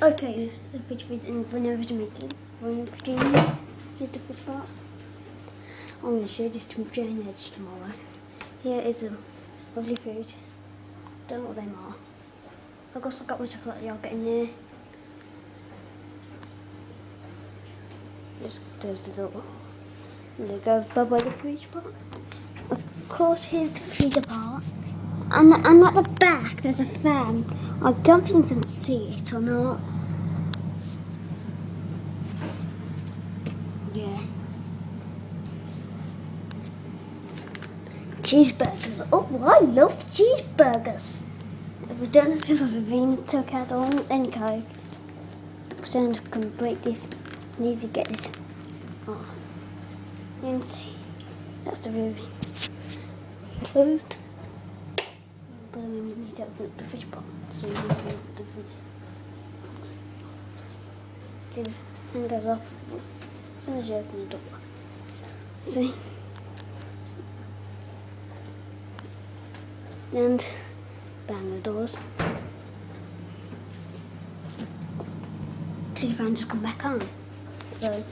Okay, so the fridge is in whenever making. Here's the fridge part. I'm going to show you this to drainage tomorrow. Here is a lovely food. Don't know what they are. Of course I've got my chocolate yogurt in there. Just close the door. And there goes by the fridge part. Of course here's the freezer part. And at the back there's a fan. I don't think you can see it or not. Yeah. Cheeseburgers. Oh, I love cheeseburgers. We don't know if I've ever been to a cat or any Coke. So I can break this and easily get this. Oh. Empty. That's the room. Closed. But I mean, we need to open up the fridge pot so you can see the fridge. See, the thing goes off as soon as you open the door. See? And bang the doors. See if I can just come back on. So